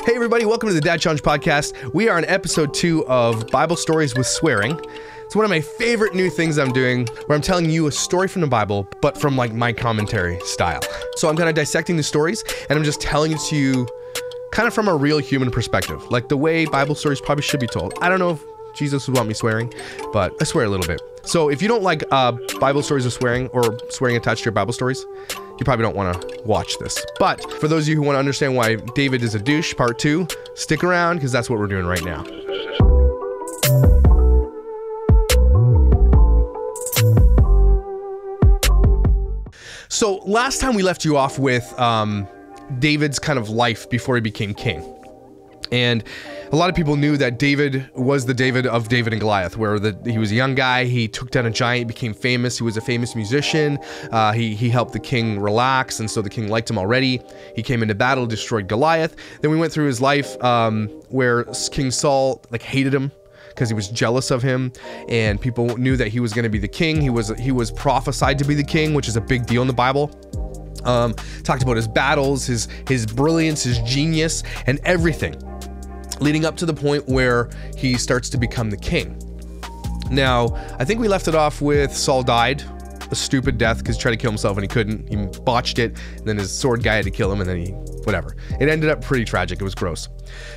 Hey everybody, welcome to the Dad Challenge podcast. We are on episode 2 of Bible Stories with Swearing. It's one of my favorite new things I'm doing, where I'm telling you a story from the Bible, but from like my commentary style. So I'm kind of dissecting the stories, and I'm just telling it to you kind of from a real human perspective, like the way Bible stories probably should be told. I don't know if Jesus would want me swearing, but I swear a little bit. So if you don't like Bible stories of swearing or swearing attached to your Bible stories, you probably don't want to watch this. But for those of you who want to understand why David is a douche, part 2, stick around because that's what we're doing right now. So last time we left you off with David's kind of life before he became king. And a lot of people knew that David was the David of David and Goliath, where he was a young guy, he took down a giant, became famous, he was a famous musician, he helped the king relax, and so the king liked him already. He came into battle, destroyed Goliath. Then we went through his life where King Saul hated him because he was jealous of him, and people knew that he was going to be the king. He was prophesied to be the king, which is a big deal in the Bible. Talked about his battles, his brilliance, his genius, and everything, leading up to the point where he starts to become the king. Now, I think we left it off with Saul died a stupid death because he tried to kill himself and he couldn't. He botched it, and then his sword guy had to kill him, and then whatever. It ended up pretty tragic. It was gross.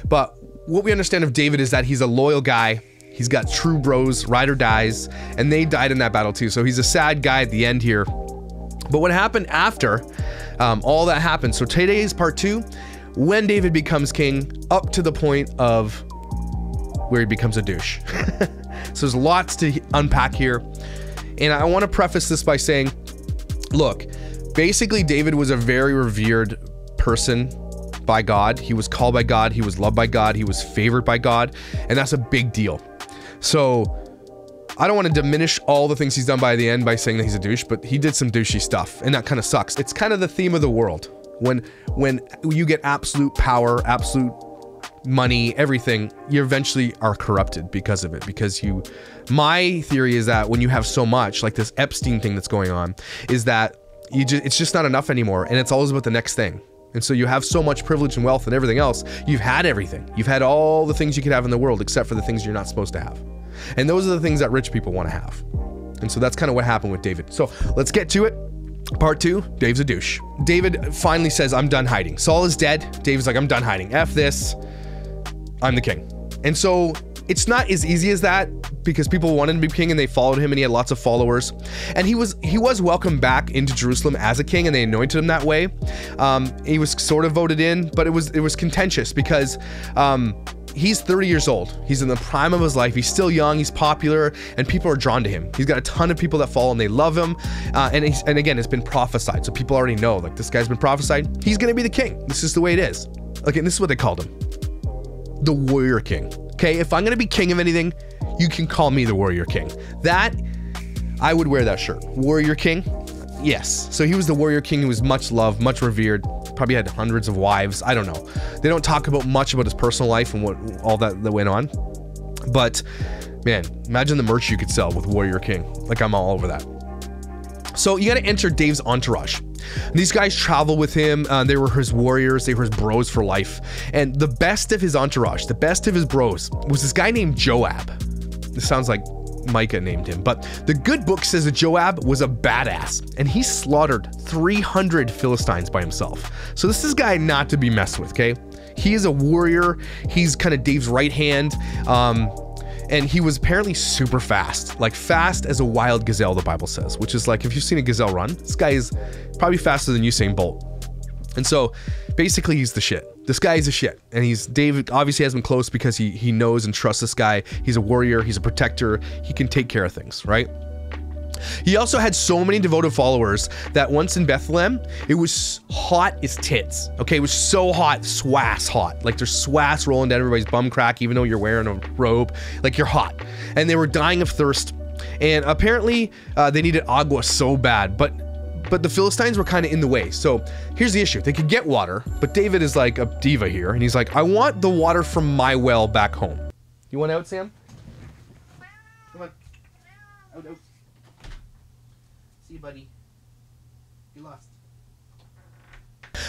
But what we understand of David is that he's a loyal guy. He's got true bros, ride or dies, and they died in that battle too. So he's a sad guy at the end here. But what happened after all that happened? So today is part 2. When David becomes king, up to the point of where he becomes a douche. So there's lots to unpack here. And I want to preface this by saying, look, basically David was a very revered person by God. He was called by God. He was loved by God. He was favored by God. And that's a big deal. So I don't want to diminish all the things he's done by the end by saying that he's a douche, but he did some douchey stuff, and that kind of sucks. It's kind of the theme of the world. When you get absolute power, absolute money, everything, you eventually are corrupted because of it. My theory is that when you have so much, like this Epstein thing that's going on, is that it's just not enough anymore, and it's always about the next thing. And so you have so much privilege and wealth and everything else. You've had everything. You've had all the things you could have in the world, except for the things you're not supposed to have. And those are the things that rich people want to have. And so that's kind of what happened with David. So let's get to it. Part 2, Dave's a douche. David finally says, I'm done hiding. Saul is dead. David's like, I'm done hiding. F this. I'm the king. And so it's not as easy as that, because people wanted him to be king and they followed him and he had lots of followers. And he was welcomed back into Jerusalem as a king, and they anointed him that way. He was sort of voted in, but it was contentious because he's 30 years old. He's in the prime of his life. He's still young. He's popular, and people are drawn to him. He's got a ton of people that follow him. They love him. And again, it's been prophesied. So people already know, like, this guy's been prophesied. He's going to be the king. This is the way it is. Okay, and this is what they called him. The warrior king. Okay, if I'm going to be king of anything, you can call me the warrior king. That, I would wear that shirt. Warrior king? Yes. So he was the warrior king who was much loved, much revered. Probably had hundreds of wives. I don't know. They don't talk about much about his personal life and what all that went on. But man, imagine the merch you could sell with Warrior King. Like, I'm all over that. So you got to enter Dave's entourage. And these guys travel with him. They were his warriors. They were his bros for life. And the best of his entourage, the best of his bros, was this guy named Joab. This sounds like Micah named him, but the good book says that Joab was a badass, and he slaughtered 300 Philistines by himself. So this is a guy not to be messed with, okay? He is a warrior. He's kind of Dave's right hand, and he was apparently super fast, like fast as a wild gazelle, the Bible says, which is like, if you've seen a gazelle run, this guy is probably faster than Usain Bolt. And so basically he's the shit. This guy is a shit. And David obviously has him close because he knows and trusts this guy. He's a warrior. He's a protector. He can take care of things, right? He also had so many devoted followers that once in Bethlehem, it was hot as tits. Okay, it was so hot, swass hot. Like, there's swass rolling down everybody's bum crack, even though you're wearing a robe. Like, you're hot. And they were dying of thirst. And apparently they needed agua so bad, but the Philistines were kind of in the way. So here's the issue. They could get water, but David is like a diva here. And he's like, I want the water from my well back home. You want out, Sam? Come on. Out. See you, buddy. You lost.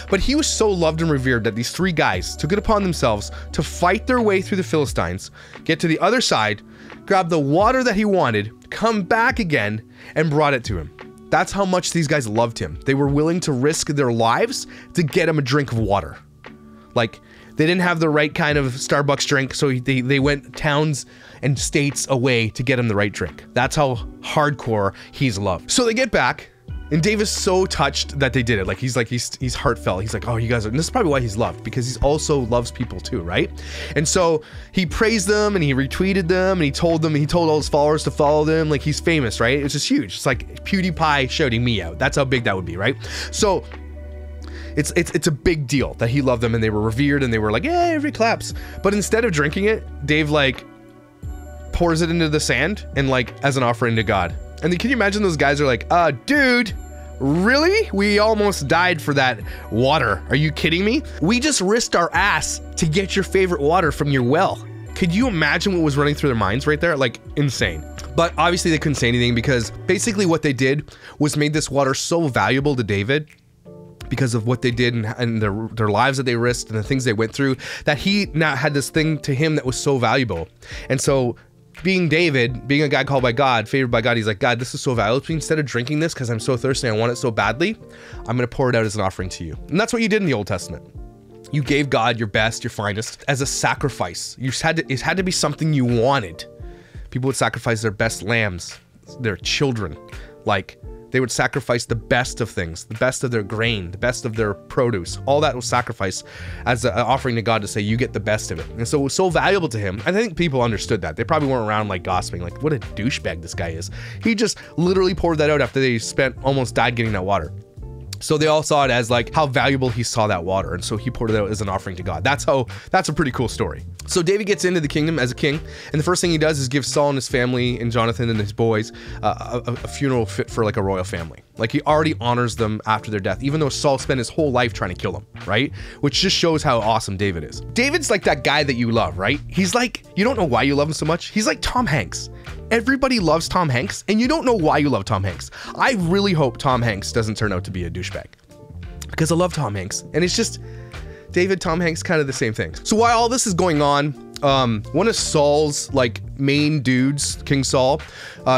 But he was so loved and revered that these 3 guys took it upon themselves to fight their way through the Philistines, get to the other side, grab the water that he wanted, come back again, and brought it to him. That's how much these guys loved him. They were willing to risk their lives to get him a drink of water. Like, they didn't have the right kind of Starbucks drink, so they went towns and states away to get him the right drink. That's how hardcore he's loved. So they get back, and Dave is so touched that they did it. He's heartfelt. He's like, oh, you guys are, and this is probably why he's loved, because he also loves people too, right? And so he praised them, and he retweeted them, and he told all his followers to follow them. Like, he's famous, right? It's just huge. It's like PewDiePie shouting me out. That's how big that would be, right? So it's a big deal that he loved them, and they were revered, and they were like, yeah, every claps. But instead of drinking it, Dave like pours it into the sand and like as an offering to God. And then can you imagine those guys are like, dude, really? We almost died for that water. Are you kidding me? We just risked our ass to get your favorite water from your well. Could you imagine what was running through their minds right there? Like, insane. But obviously they couldn't say anything, because basically what they did was made this water so valuable to David, because of what they did and their lives that they risked and the things they went through, that he now had this thing to him that was so valuable. And so being David, being a guy called by God, favored by God, he's like, God, this is so valuable to me. Instead of drinking this because I'm so thirsty, I want it so badly, I'm going to pour it out as an offering to you. And that's what you did in the Old Testament. You gave God your best, your finest as a sacrifice. It had to be something you wanted. People would sacrifice their best lambs, their children, like they would sacrifice the best of things, the best of their grain, the best of their produce. All that was sacrificed as an offering to God to say, you get the best of it. And so it was so valuable to him. I think people understood that. They probably weren't around like gossiping, like, what a douchebag this guy is. He just literally poured that out after they almost died getting that water. So they all saw it as like how valuable he saw that water. And so he poured it out as an offering to God. That's a pretty cool story. So David gets into the kingdom as a king, and the first thing he does is give Saul and his family and Jonathan and his boys a funeral fit for like a royal family. Like, he already honors them after their death, even though Saul spent his whole life trying to kill him, right? Which just shows how awesome David is. David's like that guy that you love, right? He's like, you don't know why you love him so much. He's like Tom Hanks. Everybody loves Tom Hanks, and you don't know why you love Tom Hanks. I really hope Tom Hanks doesn't turn out to be a douchebag, because I love Tom Hanks, and it's just David, Tom Hanks, kind of the same thing. So while all this is going on, one of Saul's like main dudes, King Saul,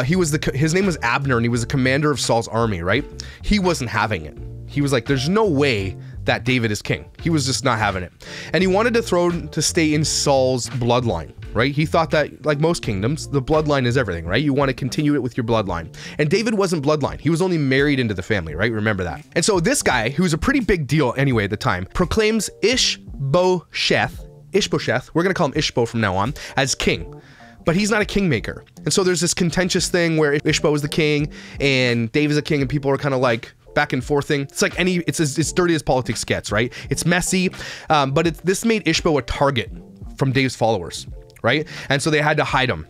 his name was Abner, and he was the commander of Saul's army, right? He wasn't having it. He was like, there's no way that David is king. He was just not having it. And he wanted to stay in Saul's bloodline, right? He thought that, like most kingdoms, the bloodline is everything, right? You want to continue it with your bloodline. And David wasn't bloodline. He was only married into the family, right? Remember that. And so this guy, who's a pretty big deal anyway at the time, proclaims Ishbosheth, we're going to call him Ishbo from now on, as king. But he's not a kingmaker. And so there's this contentious thing where Ishbo is the king and Dave is a king, and people are kind of like back and forth thing. It's like it's as dirty as politics gets, right? It's messy, but this made Ishbo a target from Dave's followers, right? And so they had to hide him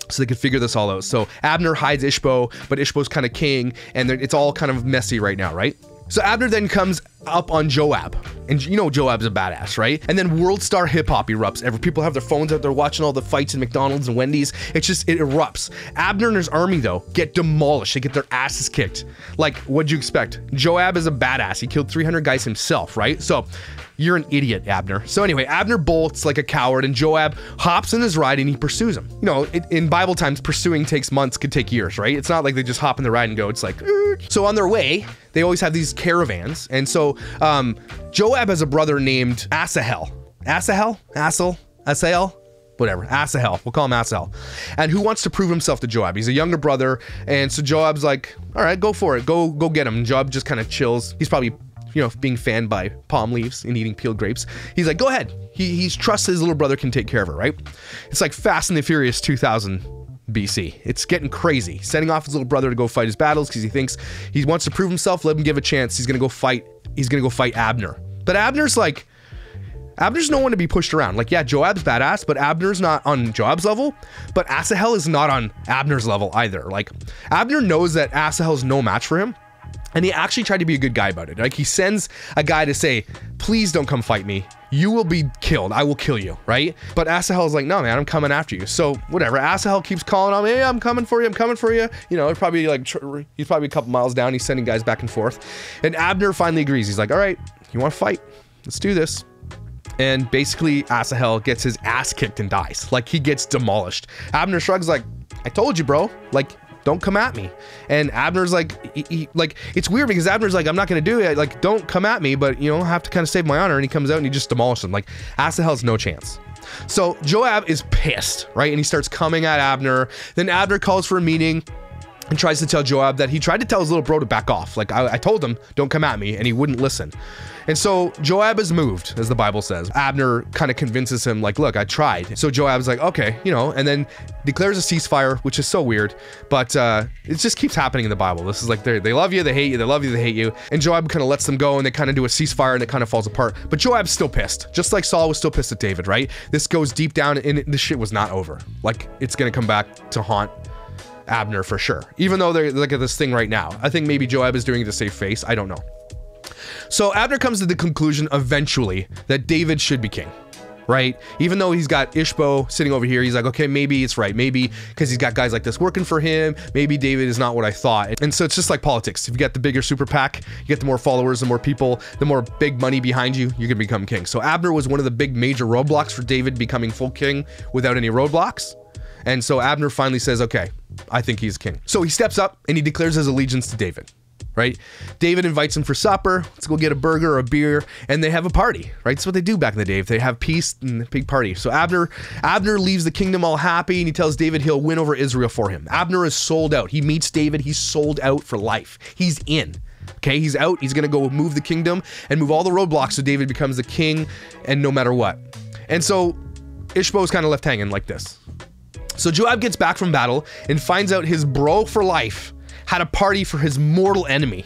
so they could figure this all out. So Abner hides Ishbo, but Ishbo's kind of king, and it's all kind of messy right now, right? So Abner then comes up on Joab, and you know Joab's a badass, right? And then world star hip hop erupts. People have their phones out there watching all the fights in McDonald's and Wendy's. It erupts. Abner and his army though get demolished. They get their asses kicked. Like, what'd you expect? Joab is a badass. He killed 300 guys himself, right? So you're an idiot, Abner. So anyway, Abner bolts like a coward, and Joab hops in his ride and he pursues him. You know, in Bible times, pursuing takes months, could take years, right? It's not like they just hop in the ride and go. It's like, so on their way, they always have these caravans. And so Joab has a brother named Asahel. Whatever, Asahel. We'll call him Asahel. And who wants to prove himself to Joab? He's a younger brother. And so Joab's like, all right, go for it. Go get him. And Joab just kind of chills. He's probably, you know, being fanned by palm leaves and eating peeled grapes. He's like, go ahead. He trusts his little brother can take care of her, right? It's like Fast and the Furious 2000 BC. It's getting crazy. Sending off his little brother to go fight his battles because he thinks he wants to prove himself. Let him give a chance. He's gonna go fight Abner. But Abner's no one to be pushed around. Like, yeah, Joab's badass, but Abner's not on Joab's level. But Asahel is not on Abner's level either. Like, Abner knows that Asahel's no match for him. And he actually tried to be a good guy about it. Like, he sends a guy to say, please don't come fight me. You will be killed. I will kill you, right? But Asahel's like, no, man, I'm coming after you. So whatever. Asahel keeps calling on me. Hey, I'm coming for you. I'm coming for you. You know, he's probably a couple miles down. He's sending guys back and forth. And Abner finally agrees. He's like, all right, you want to fight? Let's do this. And basically Asahel gets his ass kicked and dies. Like, he gets demolished. Abner shrugs like, I told you, bro. Like, don't come at me. And Abner's like, like, it's weird because Abner's like, I'm not gonna do it. Like, don't come at me, but you know, I have to kind of save my honor. And he comes out and he just demolishes him. Like, Asahel's no chance. So Joab is pissed, right? And he starts coming at Abner. Then Abner calls for a meeting and tries to tell Joab that he tried to tell his little bro to back off. Like, I told him, don't come at me, and he wouldn't listen. And so Joab is moved, as the Bible says. Abner kind of convinces him, like, look, I tried. So Joab's like, okay, you know, and then declares a ceasefire, which is so weird, but it just keeps happening in the Bible. This is like, they love you, they hate you, they love you, they hate you. And Joab kind of lets them go, and they kind of do a ceasefire, and it kind of falls apart. But Joab's still pissed, just like Saul was still pissed at David, right? This goes deep down, and this shit was not over. Like, it's gonna come back to haunt Abner for sure. Even though they're like at this thing right now. I think maybe Joab is doing it to save face. I don't know. So Abner comes to the conclusion eventually that David should be king, right? Even though he's got Ishbo sitting over here, he's like, okay, maybe it's right. Maybe because he's got guys like this working for him, maybe David is not what I thought. And so it's just like politics. If you get the bigger super PAC, you get the more followers, the more people, the more big money behind you, you can become king. So Abner was one of the big major roadblocks for David becoming full king without any roadblocks. And so Abner finally says, okay, I think he's king. So he steps up and he declares his allegiance to David, right? David invites him for supper. Let's go get a burger or a beer, and they have a party, right? That's what they do back in the day. If they have peace and a big party. So Abner leaves the kingdom all happy, and he tells David he'll win over Israel for him. Abner is sold out. He meets David. He's sold out for life. He's in. Okay, he's out. He's gonna go move the kingdom and move all the roadblocks so David becomes the king, and no matter what. And so Ishbo's kind of left hanging like this. So Joab gets back from battle and finds out his bro for life had a party for his mortal enemy,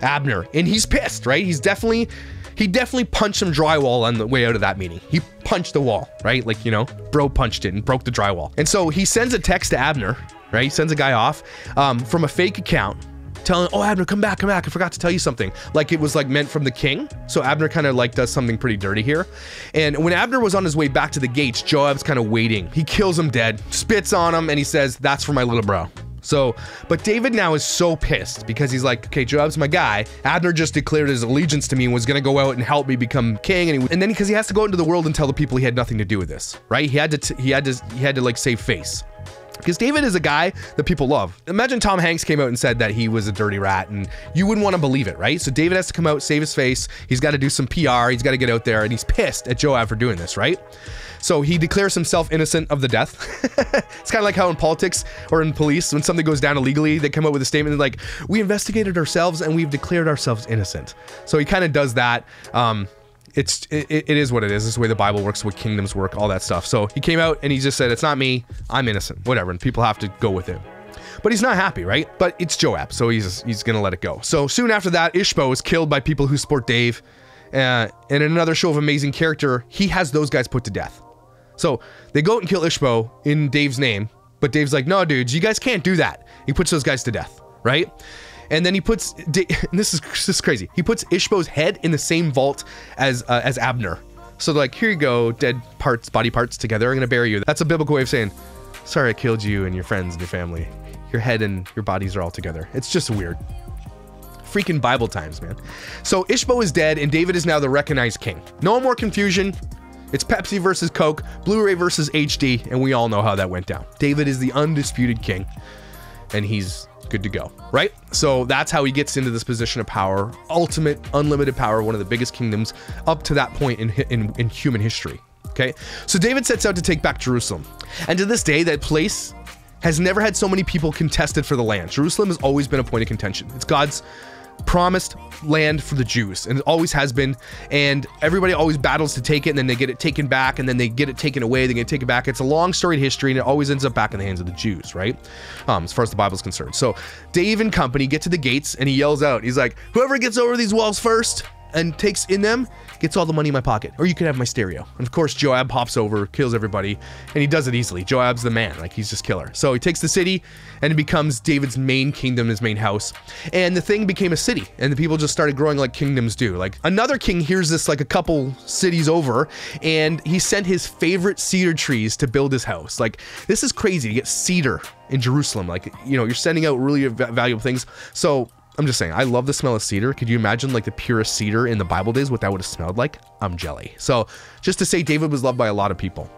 Abner. And he's pissed, right? He definitely punched some drywall on the way out of that meeting. He punched the wall, right? Like, you know, bro punched it and broke the drywall. And so he sends a text to Abner, right? He sends a guy off from a fake account telling, oh, Abner, come back, I forgot to tell you something. Like, it was like meant from the king. So Abner kind of like does something pretty dirty here. And when Abner was on his way back to the gates, Joab's kind of waiting. He kills him dead, spits on him, and he says, that's for my little bro. So, but David now is so pissed because he's like, okay, Joab's my guy. Abner just declared his allegiance to me and was gonna go out and help me become king. And then because he has to go into the world and tell the people he had nothing to do with this, right? He had to like save face. Because David is a guy that people love. Imagine Tom Hanks came out and said that he was a dirty rat, and you wouldn't want to believe it, right? So David has to come out, save his face. He's got to do some PR. He's got to get out there, and he's pissed at Joab for doing this, right? So he declares himself innocent of the death. It's kind of like how in politics or in police, when something goes down illegally, they come out with a statement like, we investigated ourselves and we've declared ourselves innocent. So he kind of does that. It is what it is. This is the way the Bible works, the way kingdoms work, all that stuff. So he came out and he just said, it's not me, I'm innocent, whatever. And people have to go with it. But he's not happy, right? But it's Joab, so he's gonna let it go. So soon after that, Ishbo is killed by people who support Dave. And in another show of amazing character, he has those guys put to death. So they go out and kill Ishbo in Dave's name, but Dave's like, no, dudes, you guys can't do that. He puts those guys to death, right? And then he puts, this is crazy. He puts Ishbo's head in the same vault as Abner. So they're like, here you go, dead parts, body parts together. I'm gonna bury you. That's a biblical way of saying, sorry I killed you and your friends and your family. Your head and your bodies are all together. It's just weird. Freaking Bible times, man. So Ishbo is dead and David is now the recognized king. No more confusion. It's Pepsi versus Coke, Blu-ray versus HD, and we all know how that went down. David is the undisputed king, and he's good to go, right? So that's how he gets into this position of power, ultimate, unlimited power, one of the biggest kingdoms up to that point in human history, okay? So David sets out to take back Jerusalem, and to this day, that place has never had so many people contested for the land. Jerusalem has always been a point of contention. It's God's promised land for the Jews, and it always has been, and everybody always battles to take it, and then they get it taken back, and then they get it taken away, they get it taken back. It's a long storied history, and it always ends up back in the hands of the Jews, right? As far as the Bible's concerned. So Dave and company get to the gates, and he yells out, he's like, whoever gets over these walls first and takes in them gets all the money in my pocket, or you can have my stereo. And of course Joab pops over, kills everybody, and he does it easily. Joab's the man, like, he's just killer. So he takes the city and it becomes David's main kingdom, his main house, and the thing became a city, and the people just started growing like kingdoms do. Like, another king hears this like a couple cities over, and he sent his favorite cedar trees to build his house. Like, this is crazy to get cedar in Jerusalem. Like, you know, you're sending out really valuable things. So I'm just saying, I love the smell of cedar. Could you imagine like the purest cedar in the Bible days, what that would have smelled like? I'm jelly. So just to say, David was loved by a lot of people.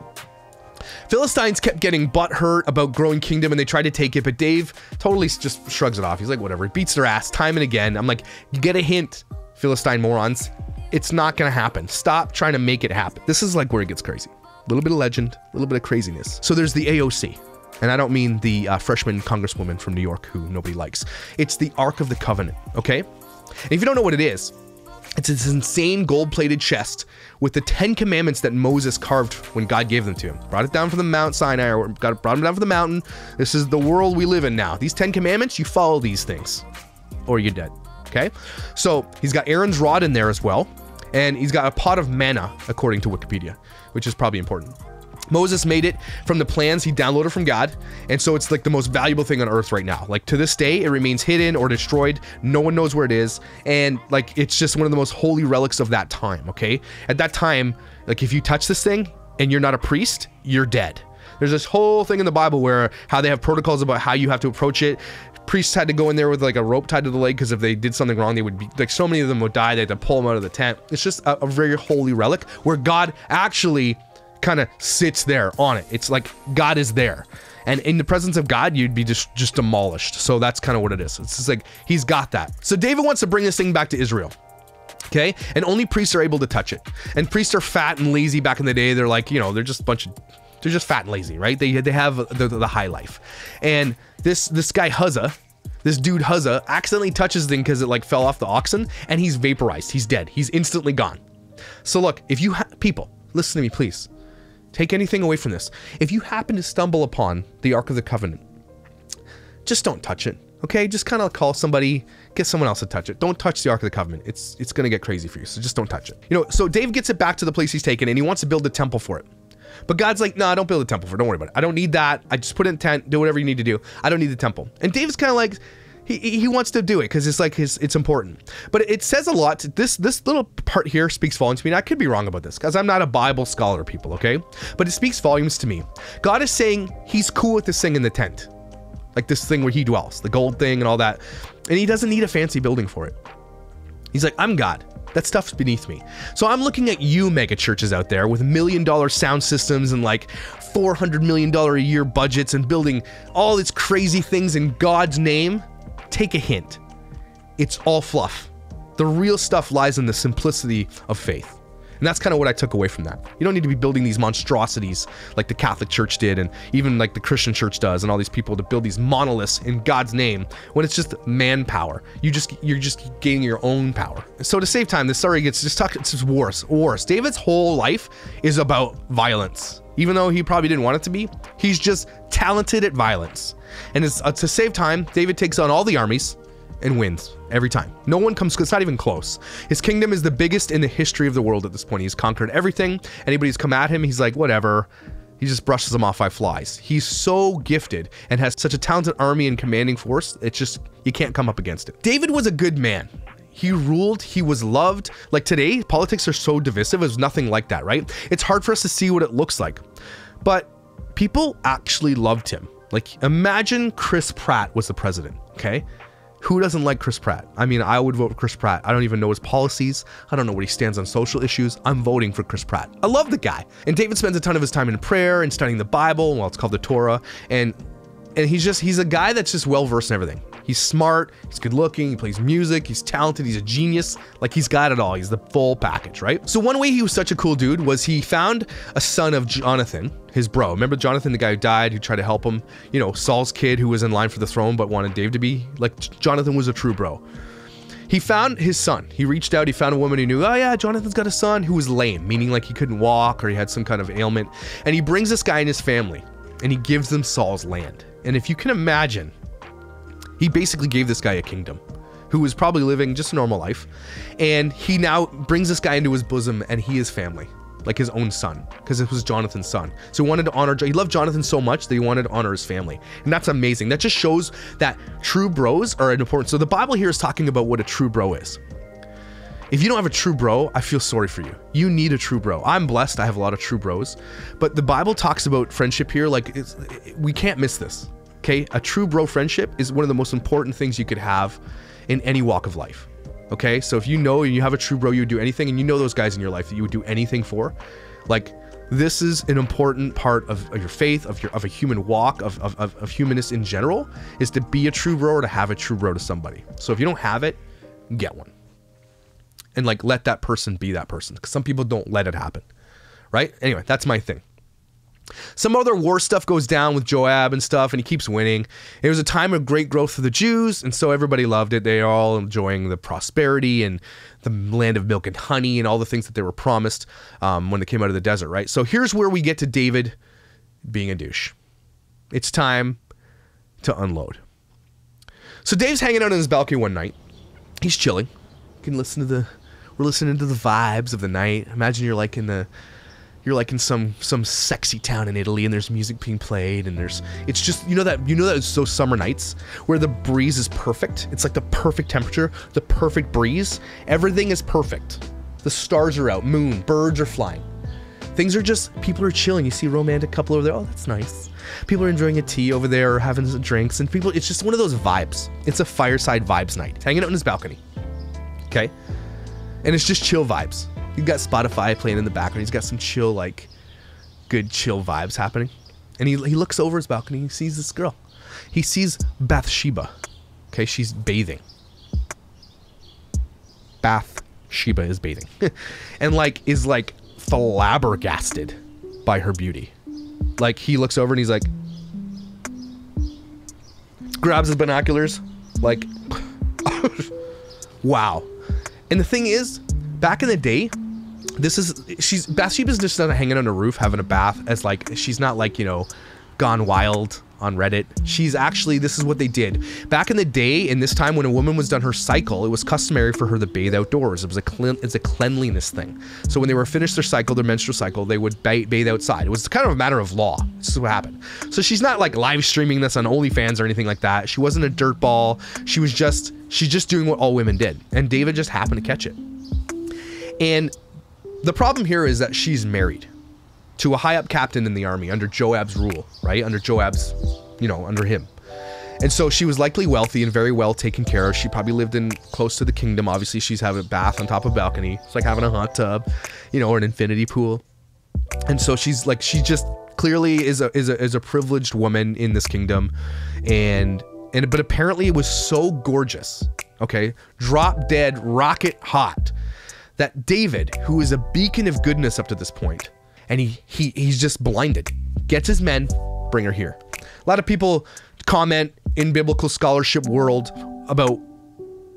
Philistines kept getting butthurt about growing kingdom and they tried to take it, but Dave totally just shrugs it off. He's like, whatever, beats their ass time and again. I'm like, you get a hint, Philistine morons. It's not gonna happen. Stop trying to make it happen. This is like where it gets crazy. A little bit of legend, a little bit of craziness. So there's the AOC. And I don't mean the freshman congresswoman from New York who nobody likes. It's the Ark of the Covenant, okay? And if you don't know what it is, it's this insane gold-plated chest with the 10 commandments that Moses carved when God gave them to him. Brought it down from the Mount Sinai, or brought them down from the mountain. This is the world we live in now. These 10 commandments, you follow these things, or you're dead, okay? So he's got Aaron's rod in there as well, and he's got a pot of manna, according to Wikipedia, which is probably important. Moses made it from the plans he downloaded from God, and so it's like the most valuable thing on earth right now. Like to this day, it remains hidden or destroyed. No one knows where it is, and like it's just one of the most holy relics of that time, okay? At that time, like if you touch this thing and you're not a priest, you're dead. There's this whole thing in the Bible where how they have protocols about how you have to approach it. Priests had to go in there with like a rope tied to the leg because if they did something wrong, they would be like, so many of them would die. They had to pull them out of the tent. It's just a very holy relic where God actually kind of sits there on it. It's like God is there, and in the presence of God you'd be just demolished. So that's kind of what it is. It's just like he's got that. So David wants to bring this thing back to Israel, okay? And only priests are able to touch it, and priests are fat and lazy. Back in the day, they're like, you know, they're just fat and lazy, right? They have the high life. And this guy this dude Huzzah accidentally touches the thing because it like fell off the oxen, and he's vaporized. He's dead. He's instantly gone. So look, if you people listen to me, please. Take anything away from this. If you happen to stumble upon the Ark of the Covenant, just don't touch it, okay? Just kind of call somebody, get someone else to touch it. Don't touch the Ark of the Covenant. It's gonna get crazy for you, so just don't touch it. You know, so Dave gets it back to the place he's taken, and he wants to build a temple for it. But God's like, nah, don't build a temple for it. Don't worry about it. I don't need that. I just put it in a tent, do whatever you need to do. I don't need the temple. And Dave's kind of like, he wants to do it because it's like it's important. But it says a lot. This little part here speaks volumes to me. And I could be wrong about this because I'm not a Bible scholar, people, okay? But it speaks volumes to me. God is saying he's cool with this thing in the tent. Like this thing where he dwells, the gold thing and all that. And he doesn't need a fancy building for it. He's like, I'm God. That stuff's beneath me. So I'm looking at you mega churches out there with $1 million sound systems and like $400 million a year budgets and building all these crazy things in God's name. Take a hint. It's all fluff. The real stuff lies in the simplicity of faith. And that's kind of what I took away from that. You don't need to be building these monstrosities like the Catholic Church did and even like the Christian Church does and all these people to build these monoliths in God's name when it's just manpower. You're just gaining your own power. So to save time, this story gets it's just worse. David's whole life is about violence. Even though he probably didn't want it to be, he's just talented at violence. And it's, to save time, David takes on all the armies and wins every time. No one comes, it's not even close. His kingdom is the biggest in the history of the world at this point. He's conquered everything. Anybody's come at him, he's like, whatever. He just brushes them off like flies. He's so gifted and has such a talented army and commanding force. It's just, you can't come up against it. David was a good man. He ruled, he was loved. Like today, politics are so divisive. It's nothing like that, right? It's hard for us to see what it looks like. But people actually loved him. Like imagine Chris Pratt was the president, okay? Who doesn't like Chris Pratt? I mean, I would vote for Chris Pratt. I don't even know his policies. I don't know where he stands on social issues. I'm voting for Chris Pratt. I love the guy. And David spends a ton of his time in prayer and studying the Bible. Well, it's called the Torah. And he's a guy that's just well-versed in everything. He's smart, he's good looking, he plays music, he's talented, he's a genius. Like he's got it all. He's the full package, right? So one way he was such a cool dude was he found a son of Jonathan, his bro. Remember Jonathan, the guy who died, who tried to help him? You know, Saul's kid who was in line for the throne but wanted Dave to be? Like Jonathan was a true bro. He found his son. He reached out, he found a woman who knew, oh yeah, Jonathan's got a son who was lame, meaning like he couldn't walk or he had some kind of ailment. And he brings this guy and his family and he gives them Saul's land. And if you can imagine, he basically gave this guy a kingdom who was probably living just a normal life. And he now brings this guy into his bosom and he is family, like his own son, because it was Jonathan's son. So he wanted to honor, he loved Jonathan so much that he wanted to honor his family. And that's amazing. That just shows that true bros are important. So the Bible here is talking about what a true bro is. If you don't have a true bro, I feel sorry for you. You need a true bro. I'm blessed. I have a lot of true bros. But the Bible talks about friendship here. Like we can't miss this. Okay, a true bro friendship is one of the most important things you could have in any walk of life. Okay, so if you know and you have a true bro, you would do anything, and you know those guys in your life that you would do anything for, like, this is an important part of your faith, of a human walk, of humanness in general, is to be a true bro or to have a true bro to somebody. So if you don't have it, get one. And like, let that person be that person, because some people don't let it happen, right? Anyway, that's my thing. Some other war stuff goes down with Joab and stuff, and he keeps winning. It was a time of great growth for the Jews, and so everybody loved it. They are all enjoying the prosperity and the land of milk and honey and all the things that they were promised when they came out of the desert, right? So here's where we get to David being a douche. It's time to unload. So Dave's hanging out on his balcony one night. He's chilling. You can listen to we're listening to the vibes of the night. Imagine you're like in some sexy town in Italy, and there's music being played, and it's just, you know that it's those summer nights where the breeze is perfect. It's like the perfect temperature, the perfect breeze. Everything is perfect. The stars are out, moon, birds are flying. Things are just, people are chilling. You see a romantic couple over there. Oh, that's nice. People are enjoying a tea over there or having some drinks, and it's just one of those vibes. It's a fireside vibes night, hanging out on his balcony. Okay? And it's just chill vibes. You've got Spotify playing in the background. He's got some chill, like, good chill vibes happening. And he looks over his balcony. He sees this girl. He sees Bathsheba. Okay, she's bathing. Bathsheba is bathing. And, like, is, like, flabbergasted by her beauty. Like, he looks over and he's like, grabs his binoculars. Like, wow. And the thing is, back in the day, Bathsheba's just not hanging on a roof having a bath as like, she's not like, you know, gone wild on Reddit. She's actually, this is what they did. Back in the day, in this time when a woman was done her cycle, it was customary for her to bathe outdoors. It's a cleanliness thing. So when they were finished their cycle, their menstrual cycle, they would bathe outside. It was kind of a matter of law. This is what happened. So she's not like live streaming this on OnlyFans or anything like that. She wasn't a dirtball. She's just doing what all women did. And David just happened to catch it. And the problem here is that she's married to a high up captain in the army under Joab's rule, right? Under Joab's, you know, under him. And so she was likely wealthy and very well taken care of. She probably lived in close to the kingdom. Obviously, she's having a bath on top of a balcony. It's like having a hot tub, you know, or an infinity pool. And so she's like, she just clearly is a privileged woman in this kingdom. But apparently it was so gorgeous, okay? Drop dead, rocket hot, that David, who is a beacon of goodness up to this point, and he's just blinded, gets his men, bring her here. A lot of people comment in biblical scholarship world about,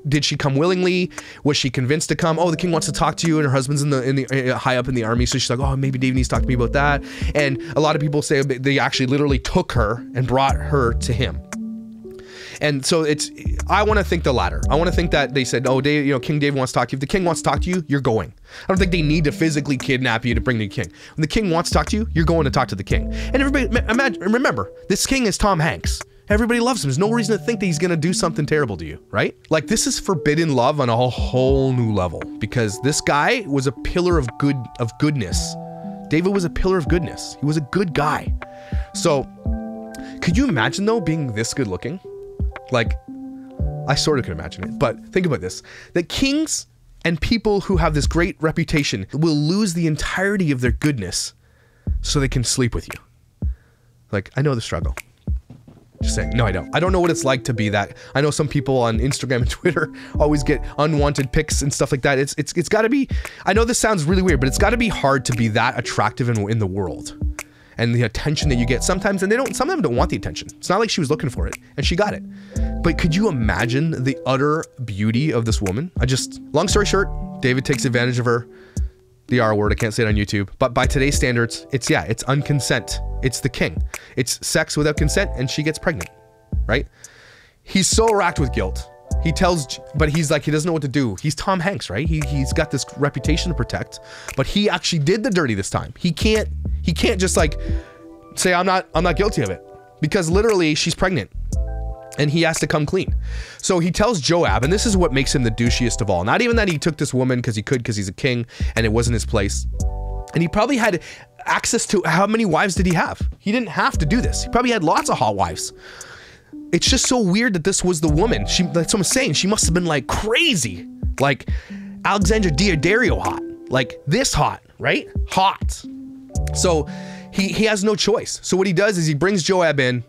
did she come willingly? Was she convinced to come? Oh, the king wants to talk to you, and her husband's in the high up in the army, so she's like, oh, maybe David needs to talk to me about that. And a lot of people say they actually literally took her and brought her to him. And so I want to think the latter. I want to think that they said, oh, Dave, you know, King David wants to talk to you. If the king wants to talk to you, you're going. I don't think they need to physically kidnap you to bring the king. When the king wants to talk to you, you're going to talk to the king. And everybody, remember, this king is Tom Hanks. Everybody loves him. There's no reason to think that he's going to do something terrible to you, right? Like, this is forbidden love on a whole new level, because this guy was a pillar of goodness. David was a pillar of goodness. He was a good guy. So could you imagine though, being this good looking? Like, I sort of could imagine it, but think about this. That kings and people who have this great reputation will lose the entirety of their goodness so they can sleep with you. Like, I know the struggle. Just saying. No, I don't. I don't know what it's like to be that. I know some people on Instagram and Twitter always get unwanted pics and stuff like that. It's got to be, I know this sounds really weird, but it's got to be hard to be that attractive in the world. And the attention that you get sometimes, and some of them don't want the attention. It's not like she was looking for it, and she got it. But could you imagine the utter beauty of this woman? Long story short, David takes advantage of her. The R word, I can't say it on YouTube. But by today's standards, it's unconsent. It's the king. It's sex without consent, and she gets pregnant, right? He's so racked with guilt. But he's like, he doesn't know what to do. He's Tom Hanks, right? He's got this reputation to protect, but he actually did the dirty this time. He can't just like say, I'm not guilty of it, because literally she's pregnant and he has to come clean. So he tells Joab, and this is what makes him the douchiest of all. Not even that he took this woman because he's a king and it wasn't his place. And he probably had access to, how many wives did he have? He didn't have to do this. He probably had lots of hot wives. it's just so weird that this was the woman. That's what I'm saying. She must have been like crazy. Like Alexandra Daddario hot. Like this hot, right? Hot. So he has no choice. So what he does is he brings Joab in,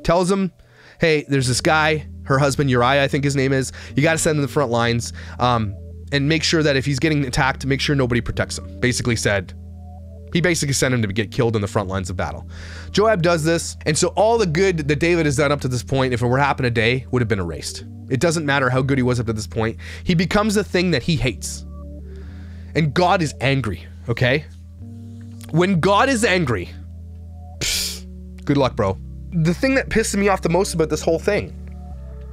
tells him, hey, there's this guy, her husband Uriah, I think his name is. You got to send him to the front lines and make sure that if he's getting attacked, make sure nobody protects him. He basically sent him to get killed in the front lines of battle. Joab does this, and so all the good that David has done up to this point, if it were to happen today, would have been erased. It doesn't matter how good he was up to this point. He becomes the thing that he hates. And God is angry, okay? When God is angry, good luck, bro. The thing that pisses me off the most about this whole thing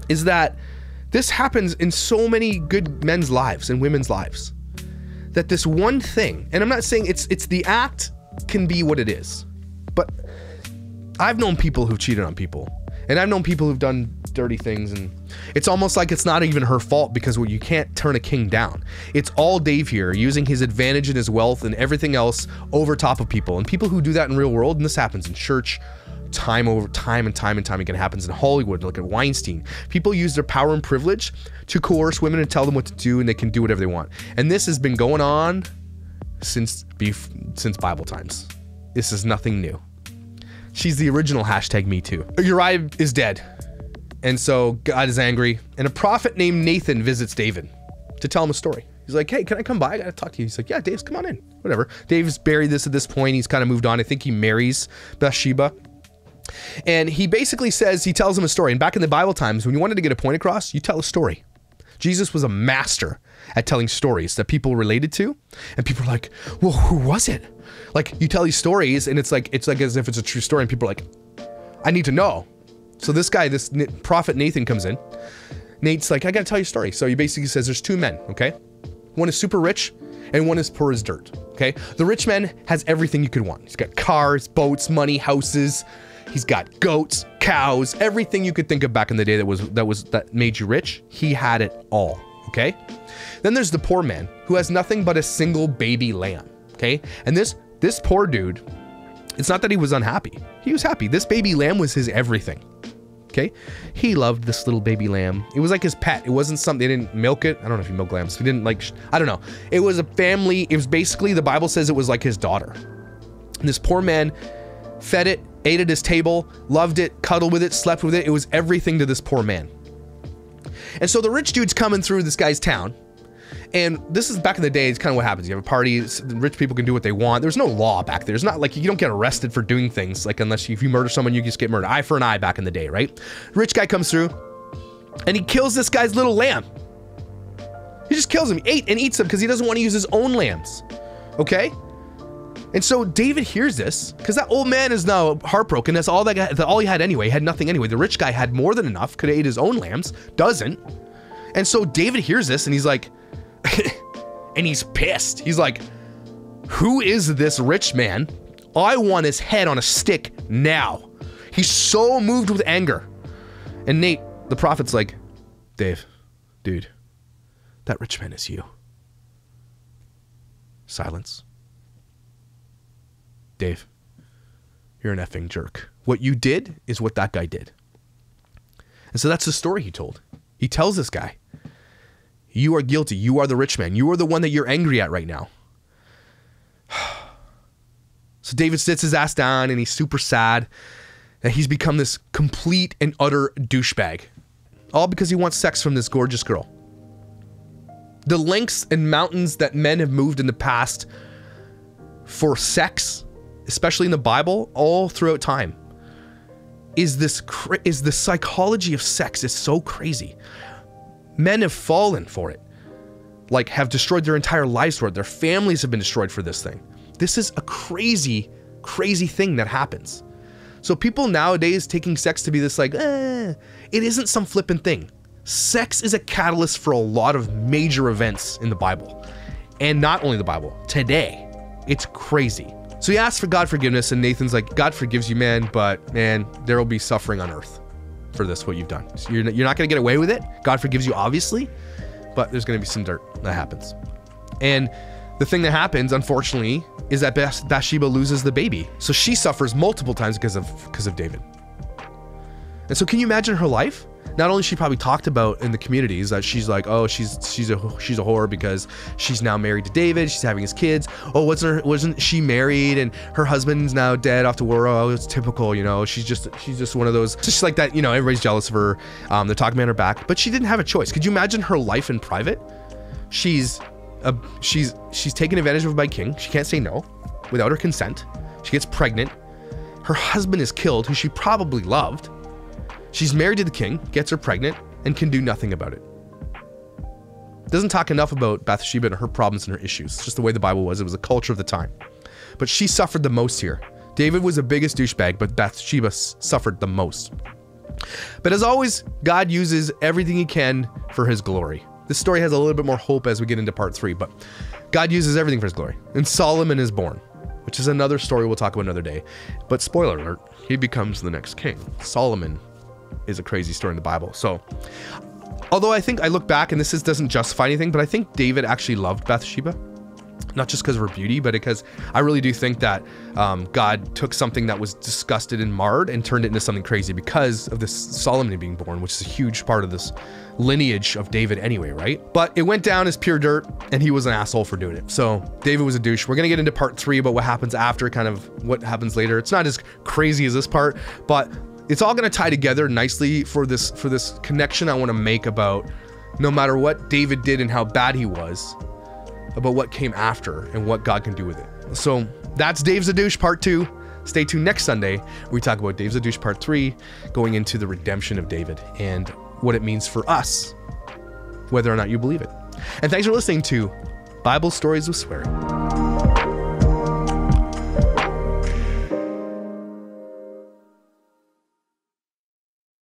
is that this happens in so many good men's lives and women's lives. That this one thing, and I'm not saying it's the act can be what it is, but I've known people who've cheated on people, and I've known people who've done dirty things, and it's almost like it's not even her fault because you can't turn a king down. It's all Dave here using his advantage and his wealth and everything else over top of people, and people who do that in real world, and this happens in church, time and time again. It happens in Hollywood. Look at Weinstein. People use their power and privilege to coerce women and tell them what to do, and they can do whatever they want. And this has been going on since Bible times. This is nothing new. She's the original #MeToo. Uriah is dead, and so God is angry, and a prophet named Nathan visits David to tell him a story. He's like, hey, can I come by? I gotta talk to you. He's like, yeah, Dave, come on in. Whatever. Dave's buried this at this point. He's kind of moved on. I think he marries Bathsheba. And he basically says, he tells him a story. And back in the Bible times, when you wanted to get a point across, you tell a story. Jesus was a master at telling stories that people related to. And people are like, well, who was it? Like, you tell these stories and it's like as if it's a true story. And people are like, I need to know. So this guy, this prophet Nathan comes in. Nate's like, I gotta tell you a story. So he basically says there's two men, okay? One is super rich and one is poor as dirt, okay? The rich man has everything you could want. He's got cars, boats, money, houses. He's got goats, cows, everything you could think of back in the day that made you rich. He had it all, okay? Then there's the poor man who has nothing but a single baby lamb, okay? And this poor dude, it's not that he was unhappy. He was happy. This baby lamb was his everything, okay? He loved this little baby lamb. It was like his pet. It wasn't something, they didn't milk it. I don't know if you milk lambs. He didn't like, I don't know. It was a family. It was basically, the Bible says it was like his daughter. And this poor man fed it, ate at his table, loved it, cuddled with it, slept with it. It was everything to this poor man. And so the rich dude's coming through this guy's town. And this is back in the day, it's kind of what happens. You have a party, rich people can do what they want. There's no law back there. It's not like you don't get arrested for doing things. Like unless if you murder someone, you just get murdered. Eye for an eye back in the day, right? Rich guy comes through and he kills this guy's little lamb. He just kills him, eats them because he doesn't want to use his own lambs. Okay? And so David hears this because that old man is now heartbroken. That's all all he had anyway. He had nothing anyway. The rich guy had more than enough, could have ate his own lambs, doesn't. And so David hears this and he's like, and he's pissed. He's like, who is this rich man? I want his head on a stick now. He's so moved with anger. And Nate, the prophet's like, Dave, dude, that rich man is you. Silence. Dave, you're an effing jerk. What you did is what that guy did. And so that's the story he told. He tells this guy, you are guilty. You are the rich man. You are the one that you're angry at right now. So David sits his ass down and he's super sad that he's become this complete and utter douchebag. All because he wants sex from this gorgeous girl. The lengths and mountains that men have moved in the past for sex, especially in the Bible, all throughout time, is the psychology of sex is so crazy. Men have fallen for it, like have destroyed their entire lives for it. Their families have been destroyed for this thing. This is a crazy, crazy thing that happens. So people nowadays taking sex to be this like, it isn't some flippant thing. Sex is a catalyst for a lot of major events in the Bible. And not only the Bible, today. It's crazy. So he asks for God forgiveness, and Nathan's like, God forgives you, man, but man, there will be suffering on earth for this, what you've done. So you're not going to get away with it. God forgives you, obviously, but there's going to be some dirt that happens. And the thing that happens, unfortunately, is that Bathsheba loses the baby. So she suffers multiple times because of David. And so can you imagine her life? Not only she probably talked about in the communities that she's like, oh, she's a whore because she's now married to David, she's having his kids. Oh, wasn't she married and her husband's now dead off the war? Oh, it's typical, you know. She's just one of those, just like that, you know. Everybody's jealous of her. They're talking behind her back, but she didn't have a choice. Could you imagine her life in private? She's taken advantage of by king. She can't say no without her consent. She gets pregnant. Her husband is killed, who she probably loved. She's married to the king, gets her pregnant, and can do nothing about it. Doesn't talk enough about Bathsheba and her problems and her issues. It's just the way the Bible was. It was a culture of the time. But she suffered the most here. David was the biggest douchebag, but Bathsheba suffered the most. But as always, God uses everything he can for his glory. This story has a little bit more hope as we get into part 3, but God uses everything for his glory. And Solomon is born, which is another story we'll talk about another day. But spoiler alert, he becomes the next king. Solomon is a crazy story in the Bible. So, although I think I look back and doesn't justify anything, but I think David actually loved Bathsheba, not just because of her beauty, but because I really do think that God took something that was disgusted and marred and turned it into something crazy because of this Solomon being born, which is a huge part of this lineage of David anyway, right? But it went down as pure dirt, and he was an asshole for doing it. So David was a douche. We're gonna get into part 3 about what happens after, kind of what happens later. It's not as crazy as this part, but it's all gonna tie together nicely for this connection I wanna make about no matter what David did and how bad he was, about what came after and what God can do with it. So that's Dave's a Douche part 2. Stay tuned next Sunday where we talk about Dave's a Douche part 3, going into the redemption of David and what it means for us, whether or not you believe it. And thanks for listening to Bible Stories with Swearing.